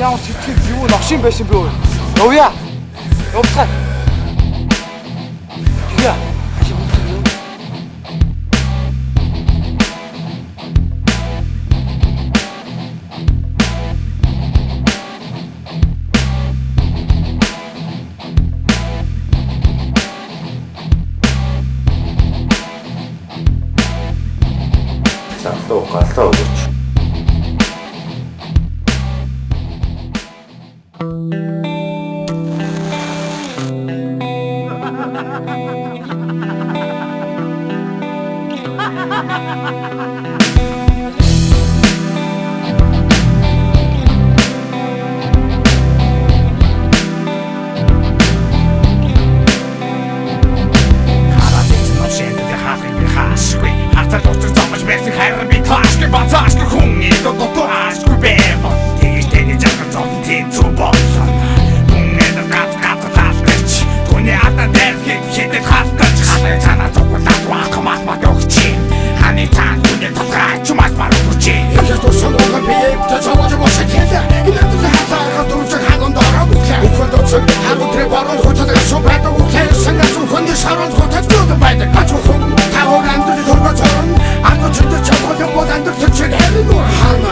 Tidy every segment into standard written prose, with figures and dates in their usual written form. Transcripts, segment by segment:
ямар чивчил юу новшин байсан бэ өө. Явъя. Явцгаа. Яа. 또 갔다 오겠지. Баташки хүн идо дотоашгүй бэв. Тэгж тэний жагсан зон тийм зүг болсон. Үнээр гат түүний ата дэрхийг хидэд хатаж хатаа цанаа цуглаад вахмат магогч. Хани цаан түүний толгой чумаас марууч. Яа тусам байгаа би тэцаваж бошаа хэлээ. Инээд хатаа дүүцэг хагон дороо бүхлээ. Ухад доцог харуу тэр баруун хотод шопад үхлээ. Сангас хүний шарон хотод дүүд байдаг. Ачуу хүн таван амдрын төргөж орно. Андо чөтөч чавхад бодандаг төчөг хэрэг хана.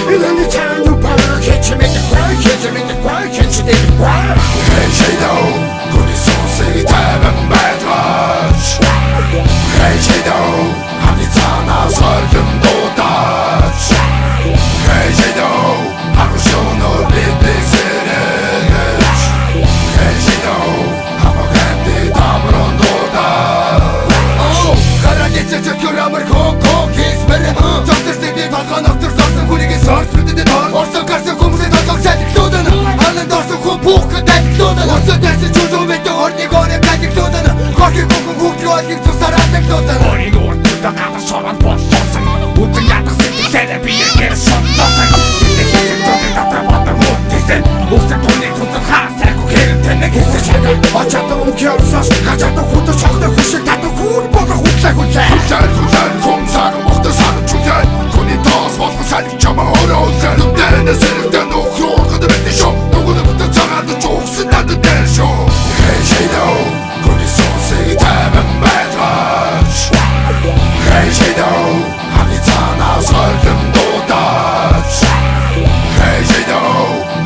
Инээд цаан юу бараа хечмэд гой хечмэд гой хечмэд гой. Хечэдо хүний сонсыг таван байдгаш. Хечэдо хани цаанаа соргом дуудаж. Хечэдо харушоно бибисэрэж. Хечэдо хамагэнди тамрон дуудаж. Харагэцэ чөтгөрамэр хок хийсмэр. Зогсөрсөдий толгой ногтор зорсон хүнийгээ сорч бүдэд орсон гарсан хүмүүсийн толгойг салхилуудана. Халан дорсон хүн бүхгэд алхилуудана. Орсон дайсан чулуу мэт орныг орем алхилуудана. Хохиг хүн хүүхдийг олхийг тусаар алхилуудана. Ориг уртта гадар шорон болсон. Үтэн ядах сэтгэлээрээ биеэр шотлоосан. Тэний хэсэг төгөг татар бодог мөтсөн. Үсэг түүний тусар хаасаагүй хэрэг тэнэг хэсэг. Очоод өмгөрсөс гажаад хүтэж чогтой хүшиг татах хүн бодог хүлээ. Хүлээ комсар мохтой сар чүлээ. Хүний тос болох салхи чамаа ороод. Нүдэрнэ сэрэгдэн өхрөөр гэдэг мэт шоо. Нүгэл бүтэн цагаад чугсан надад дээр шоо. Хейшэдо хүний сонсыг таван байлгаж. Хейшэдо хани цаанаа соргом дуудаж. Хейшэдо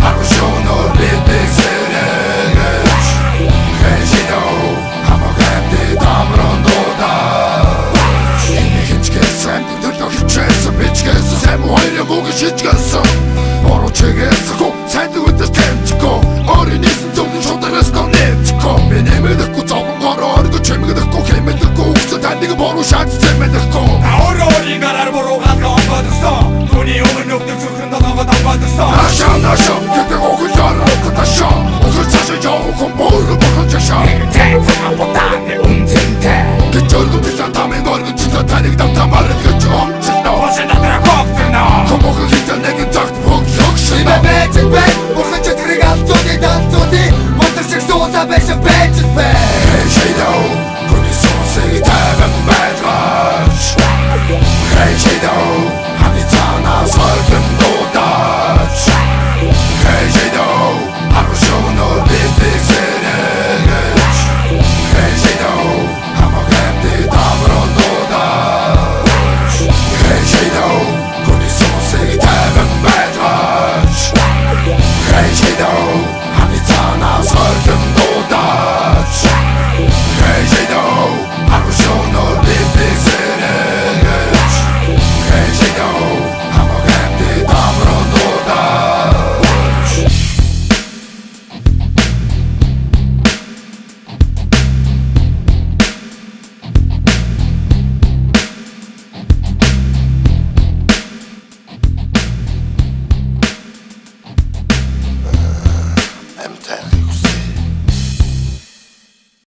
харушоноор бибисэрэж. Хейшэдо хамагэнди тамрон дуудаж. Эний хичгээсэн төлөв хичээсэн бичгээсэн сэм хоёрын бүгд шичгээсэн. Ороо чигээсэн хөө сайдаг үдэс тэмчгөө. Орын нэсэн зөвхөн шудараас нэмчгөө. Би нэмэдэхгүй зовхон гороор гү чимэдэхгүй хэмэдэхгүй үгсэ тандыг боруу шаац зэмэдэхгүй. Орын гараар боруу галга онгодсон. Түүний өмнө өвдөг зүрхэн долонгод онгодсон. Нашаа гэдэг охилоор окоташаа. Охил цаашаа явах боруу бохочашаа. Тэцээ ботаны үнцэнтэй. Гэчөргөн тэлээ тамын горгон чилээ таныг давтамаар гэж омчлоо. Босоо надраа когтноо. Комбог хитэн нэгэн цагт богшин. Бэбэч бэй. Бурхан чөтгөрийг алцууди далцууди. Мотор шиг суула байсан бэч бэй. Хейшэдо хүний сонсыг таван байлгаж. Хейшэдо